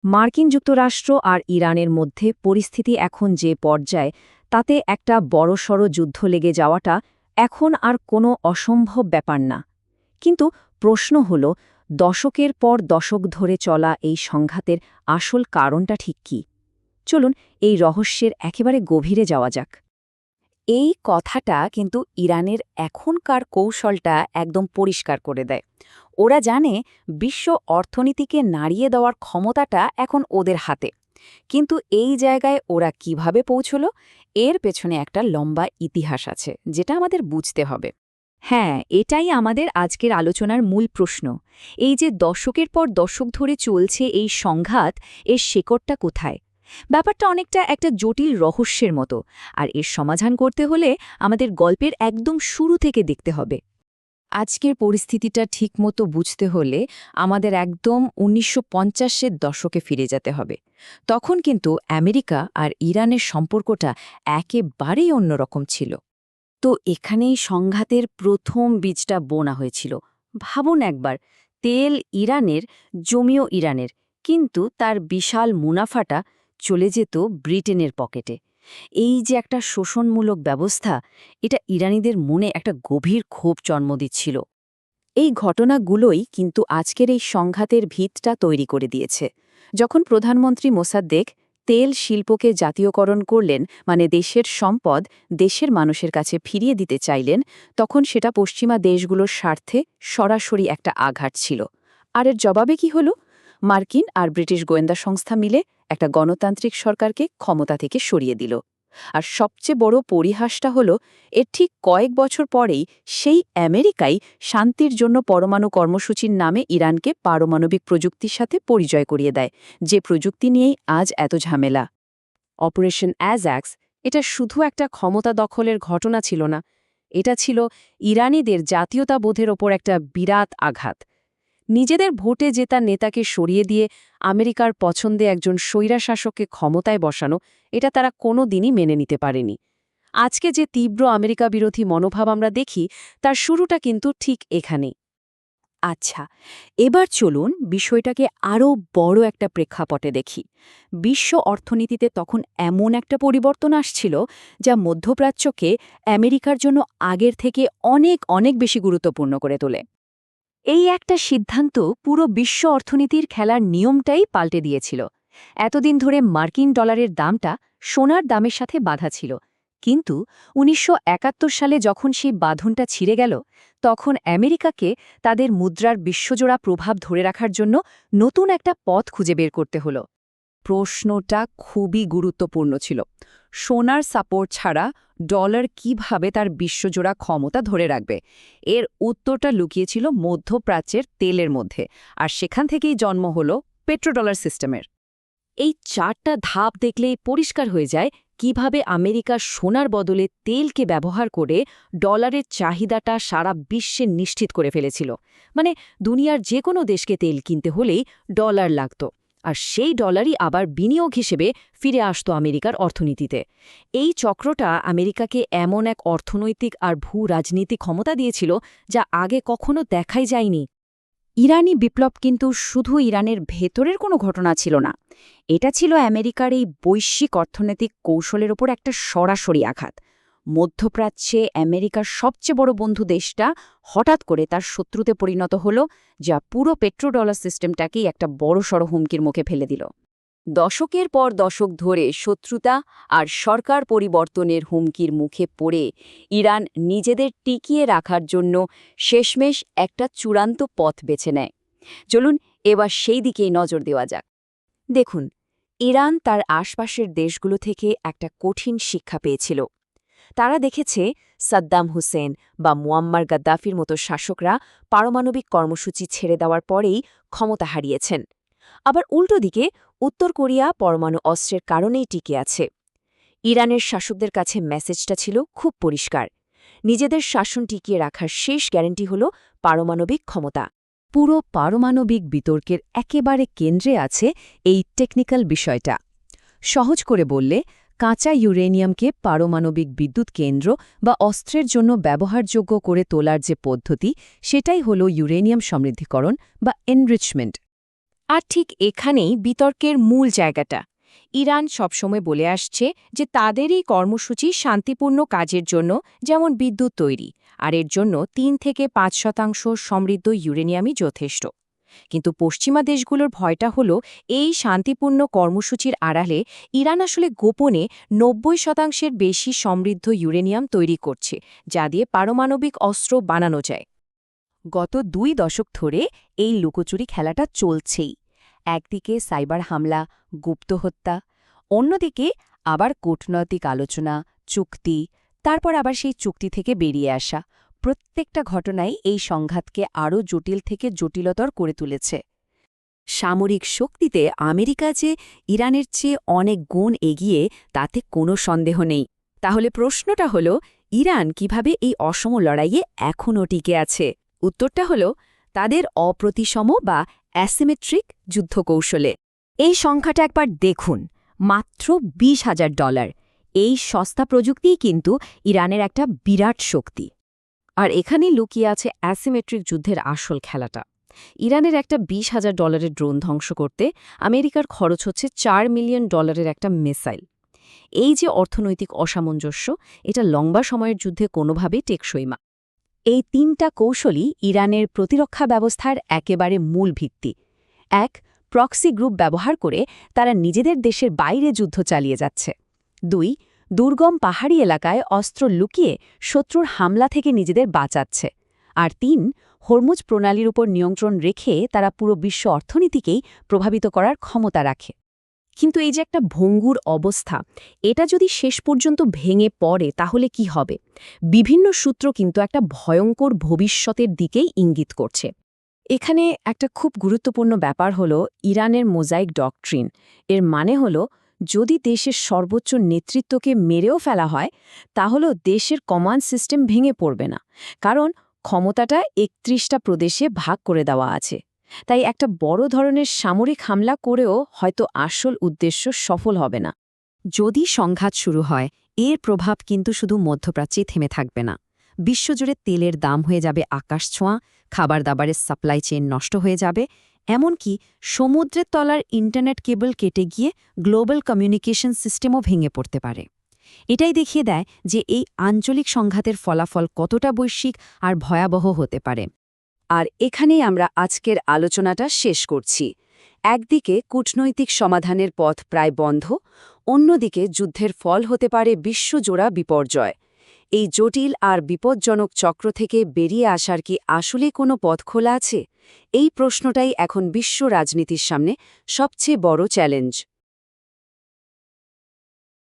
মার্কিন যুক্তরাষ্ট্র আর ইরানের মধ্যে পরিস্থিতি এখন যে পর্যায়ে তাতে একটা বড়সড় যুদ্ধ লেগে যাওয়াটা এখন আর কোনো অসম্ভব ব্যাপার না। কিন্তু প্রশ্ন হল, দশকের পর দশক ধরে চলা এই সংঘাতের আসল কারণটা ঠিক কী? চলুন এই রহস্যের একেবারে গভীরে যাওয়া যাক। এই কথাটা কিন্তু ইরানের এখনকার কৌশলটা একদম পরিষ্কার করে দেয়। ওরা জানে বিশ্ব অর্থনীতিকে নাড়িয়ে দেওয়ার ক্ষমতাটা এখন ওদের হাতে। কিন্তু এই জায়গায় ওরা কিভাবে পৌঁছল, এর পেছনে একটা লম্বা ইতিহাস আছে যেটা আমাদের বুঝতে হবে। হ্যাঁ, এটাই আমাদের আজকের আলোচনার মূল প্রশ্ন। এই যে দশকের পর দশক ধরে চলছে এই সংঘাত, এর শেকড়টা কোথায়? ব্যাপারটা অনেকটা একটা জটিল রহস্যের মতো, আর এর সমাধান করতে হলে আমাদের গল্পের একদম শুরু থেকে দেখতে হবে। আজকের পরিস্থিতিটা ঠিকমতো বুঝতে হলে আমাদের একদম ১৯৫০-এর দশকে ফিরে যেতে হবে। তখন কিন্তু আমেরিকা আর ইরানের সম্পর্কটা একেবারেই অন্যরকম ছিল। তো এখানেই সংঘাতের প্রথম বীজটা বোনা হয়েছিল। ভাবুন একবার, তেল ইরানের, জমিও ইরানের, কিন্তু তার বিশাল মুনাফাটা চলে যেত ব্রিটেনের পকেটে। এই যে একটা শোষণমূলক ব্যবস্থা, এটা ইরানিদের মনে একটা গভীর ক্ষোভ জন্ম দিচ্ছিল। এই ঘটনাগুলোই কিন্তু আজকের এই সংঘাতের ভিতটা তৈরি করে দিয়েছে। যখন প্রধানমন্ত্রী মোসাদ্দেক তেল শিল্পকে জাতীয়করণ করলেন, মানে দেশের সম্পদ দেশের মানুষের কাছে ফিরিয়ে দিতে চাইলেন, তখন সেটা পশ্চিমা দেশগুলোর স্বার্থে সরাসরি একটা আঘাত ছিল। আর এর জবাবে কি হলো? মার্কিন আর ব্রিটিশ গোয়েন্দা সংস্থা মিলে একটা গণতান্ত্রিক সরকারকে ক্ষমতা থেকে সরিয়ে দিল। আর সবচেয়ে বড় পরিহাসটা হলো, এর ঠিক কয়েক বছর পরেই সেই আমেরিকাই শান্তির জন্য পরমাণু কর্মসূচির নামে ইরানকে পারমাণবিক প্রযুক্তির সাথে পরিচয় করিয়ে দেয়, যে প্রযুক্তি নিয়েই আজ এত ঝামেলা। অপারেশন অ্যাজাক্স এটা শুধু একটা ক্ষমতা দখলের ঘটনা ছিল না, এটা ছিল ইরানিদের জাতীয়তাবোধের ওপর একটা বিরাট আঘাত। নিজেদের ভোটে জেতা নেতাকে সরিয়ে দিয়ে আমেরিকার পছন্দে একজন স্বৈরাশাসককে ক্ষমতায় বসানো, এটা তারা কোনো দিনই মেনে নিতে পারেনি। আজকে যে তীব্র আমেরিকা বিরোধী মনোভাব আমরা দেখি, তার শুরুটা কিন্তু ঠিক এখানেই। আচ্ছা, এবার চলুন বিষয়টাকে আরও বড় একটা প্রেক্ষাপটে দেখি। বিশ্ব অর্থনীতিতে তখন এমন একটা পরিবর্তন আসছিল যা মধ্যপ্রাচ্যকে আমেরিকার জন্য আগের থেকে অনেক অনেক বেশি গুরুত্বপূর্ণ করে তোলে। এই একটা সিদ্ধান্ত পুরো বিশ্ব অর্থনীতির খেলার নিয়মটাই পাল্টে দিয়েছিল। এতদিন ধরে মার্কিন ডলারের দামটা সোনার দামের সাথে বাঁধা ছিল, কিন্তু ১৯৭১ সালে যখন সেই বাঁধনটা ছিঁড়ে গেল, তখন আমেরিকাকে তাদের মুদ্রার বিশ্বজোড়া প্রভাব ধরে রাখার জন্য নতুন একটা পথ খুঁজে বের করতে হলো। প্রশ্নটা খুবই গুরুত্বপূর্ণ ছিল। সোনার সাপোর্ট ছাড়া ডলার কিভাবে তার বিশ্বজোড়া ক্ষমতা ধরে রাখবে? এর উত্তরটা লুকিয়েছিল মধ্যপ্রাচ্যের তেলের মধ্যে, আর সেখান থেকেই জন্ম হল পেট্রোডলার সিস্টেমের। এই চারটা ধাপ দেখলেই পরিষ্কার হয়ে যায় কিভাবে আমেরিকা সোনার বদলে তেলকে ব্যবহার করে ডলারের চাহিদাটা সারা বিশ্বে নিশ্চিত করে ফেলেছিল। মানে দুনিয়ার যে কোনো দেশকে তেল কিনতে হলেই ডলার লাগত, আর সেই ডলারই আবার বিনিয়োগ হিসেবে ফিরে আসত আমেরিকার অর্থনীতিতে। এই চক্রটা আমেরিকাকে এমন এক অর্থনৈতিক আর ভূ-রাজনীতিক ক্ষমতা দিয়েছিল যা আগে কখনো দেখাই যায়নি। ইরানি বিপ্লব কিন্তু শুধু ইরানের ভেতরের কোনো ঘটনা ছিল না, এটা ছিল আমেরিকার এই বৈশ্বিক অর্থনৈতিক কৌশলের ওপর একটা সরাসরি আঘাত। মধ্যপ্রাচ্যে আমেরিকার সবচেয়ে বড় বন্ধু দেশটা হঠাৎ করে তার শত্রুতে পরিণত হল, যা পুরো পেট্রোডলার সিস্টেমটাকেই একটা বড়সড় হুমকির মুখে ফেলে দিল। দশকের পর দশক ধরে শত্রুতা আর সরকার পরিবর্তনের হুমকির মুখে পড়ে ইরান নিজেদের টিকিয়ে রাখার জন্য শেষমেশ একটা চূড়ান্ত পথ বেছে নেয়। চলুন এবার সেই দিকেই নজর দেওয়া যাক। দেখুন, ইরান তার আশপাশের দেশগুলো থেকে একটা কঠিন শিক্ষা পেয়েছিল। তারা দেখেছে সাদ্দাম হুসেন বা মুয়াম্মার গাদ্দাফির মতো শাসকরা পারমাণবিক কর্মসূচি ছেড়ে দেওয়ার পরেই ক্ষমতা হারিয়েছেন। আবার উল্টো দিকে উত্তর কোরিয়া পরমাণু অস্ত্রের কারণেই টিকে আছে। ইরানের শাসকদের কাছে মেসেজটা ছিল খুব পরিষ্কার, নিজেদের শাসন টিকিয়ে রাখার শেষ গ্যারান্টি হল পারমাণবিক ক্ষমতা। পুরো পারমাণবিক বিতর্কের একেবারে কেন্দ্রে আছে এই টেকনিক্যাল বিষয়টা। সহজ করে বললে, কাঁচা ইউরেনিয়ামকে পারমাণবিক বিদ্যুৎ কেন্দ্র বা অস্ত্রের জন্য ব্যবহারযোগ্য করে তোলার যে পদ্ধতি, সেটাই হল ইউরেনিয়াম সমৃদ্ধিকরণ বা এনরিচমেন্ট। আর ঠিক এখানেই বিতর্কের মূল জায়গাটা। ইরান সবসময় বলে আসছে যে তাদের এই কর্মসূচি শান্তিপূর্ণ কাজের জন্য, যেমন বিদ্যুৎ তৈরি, আর এর জন্য 3 থেকে 5% সমৃদ্ধ ইউরেনিয়ামই যথেষ্ট। কিন্তু পশ্চিমা দেশগুলোর ভয়টা হলো এই শান্তিপূর্ণ কর্মসূচির আড়ালে ইরান আসলে গোপনে 90% বেশি সমৃদ্ধ ইউরেনিয়াম তৈরি করছে, যা দিয়ে পারমাণবিক অস্ত্র বানানো যায়। গত 2 দশক ধরে এই লুকোচুরি খেলাটা চলছেই। একদিকে সাইবার হামলা, গুপ্ত হত্যা, অন্যদিকে আবার কূটনৈতিক আলোচনা, চুক্তি, তারপর আবার সেই চুক্তি থেকে বেরিয়ে আসা। প্রত্যেকটা ঘটনাই এই সংঘাতকে আরও জটিল থেকে জটিলতর করে তুলেছে। সামরিক শক্তিতে আমেরিকা যে ইরানের চেয়ে অনেক গুণ এগিয়ে, তাতে কোনো সন্দেহ নেই। তাহলে প্রশ্নটা হলো, ইরান কিভাবে এই অসম লড়াইয়ে এখনও টিকে আছে? উত্তরটা হল তাদের অপ্রতিসম বা অ্যাসিমেট্রিক যুদ্ধকৌশলে। এই সংখ্যাটা একবার দেখুন, মাত্র $20,000। এই সস্তা প্রযুক্তিই কিন্তু ইরানের একটা বিরাট শক্তি। আর এখানেই লুকিয়ে আছে অ্যাসিমেট্রিক যুদ্ধের আসল খেলাটা। ইরানের একটা $20,000 ড্রোন ধ্বংস করতে আমেরিকার খরচ হচ্ছে $4 মিলিয়ন একটা মিসাইল। এই যে অর্থনৈতিক অসামঞ্জস্য, এটা লম্বা সময়ের যুদ্ধে কোনোভাবেই টেকসই না। এই 3টা কৌশলই ইরানের প্রতিরক্ষা ব্যবস্থার একেবারে মূল ভিত্তি। 1. প্রক্সি গ্রুপ ব্যবহার করে তারা নিজেদের দেশের বাইরে যুদ্ধ চালিয়ে যাচ্ছে। 2. দুর্গম পাহাড়ি এলাকায় অস্ত্র লুকিয়ে শত্রুর হামলা থেকে নিজেদের বাঁচাচ্ছে। আর 3. হরমুজ প্রণালীর উপর নিয়ন্ত্রণ রেখে তারা পুরো বিশ্ব অর্থনীতিকেই প্রভাবিত করার ক্ষমতা রাখে। কিন্তু এই যে একটা ভঙ্গুর অবস্থা, এটা যদি শেষ পর্যন্ত ভেঙে পড়ে তাহলে কি হবে? বিভিন্ন সূত্র কিন্তু একটা ভয়ঙ্কর ভবিষ্যতের দিকেই ইঙ্গিত করছে। এখানে একটা খুব গুরুত্বপূর্ণ ব্যাপার হলো ইরানের মোজাইক ডকট্রিন। এর মানে হলো, যদি দেশের সর্বোচ্চ নেতৃত্বকে মেরেও ফেলা হয়, তাহলে দেশের কমান্ড সিস্টেম ভেঙে পড়বে না, কারণ ক্ষমতাটা 31টা প্রদেশে ভাগ করে দেওয়া আছে। তাই একটা বড় ধরনের সামরিক হামলা করেও হয়তো আসল উদ্দেশ্য সফল হবে না। যদি সংঘাত শুরু হয়, এর প্রভাব কিন্তু শুধু মধ্যপ্রাচ্যে থেমে থাকবে না। বিশ্বজুড়ে তেলের দাম হয়ে যাবে আকাশছোঁয়া, খাবার দাবারের সাপ্লাই চেইন নষ্ট হয়ে যাবে, এমনকি সমুদ্রের তলার ইন্টারনেট কেবল কেটে গিয়ে গ্লোবাল কমিউনিকেশন সিস্টেমও ভেঙে পড়তে পারে। এটাই দেখিয়ে দেয় যে এই আঞ্চলিক সংঘাতের ফলাফল কতটা বৈশ্বিক আর ভয়াবহ হতে পারে। আর এখানেই আমরা আজকের আলোচনাটা শেষ করছি। একদিকে কূটনৈতিক সমাধানের পথ প্রায় বন্ধ, অন্যদিকে যুদ্ধের ফল হতে পারে বিশ্বজোড়া বিপর্যয়। এই জটিল আর বিপজ্জনক চক্র থেকে বেরিয়ে আসার কি আসলে কোনো পথ খোলা আছে? এই প্রশ্নটাই এখন বিশ্ব রাজনীতির সামনে সবচেয়ে বড় চ্যালেঞ্জ।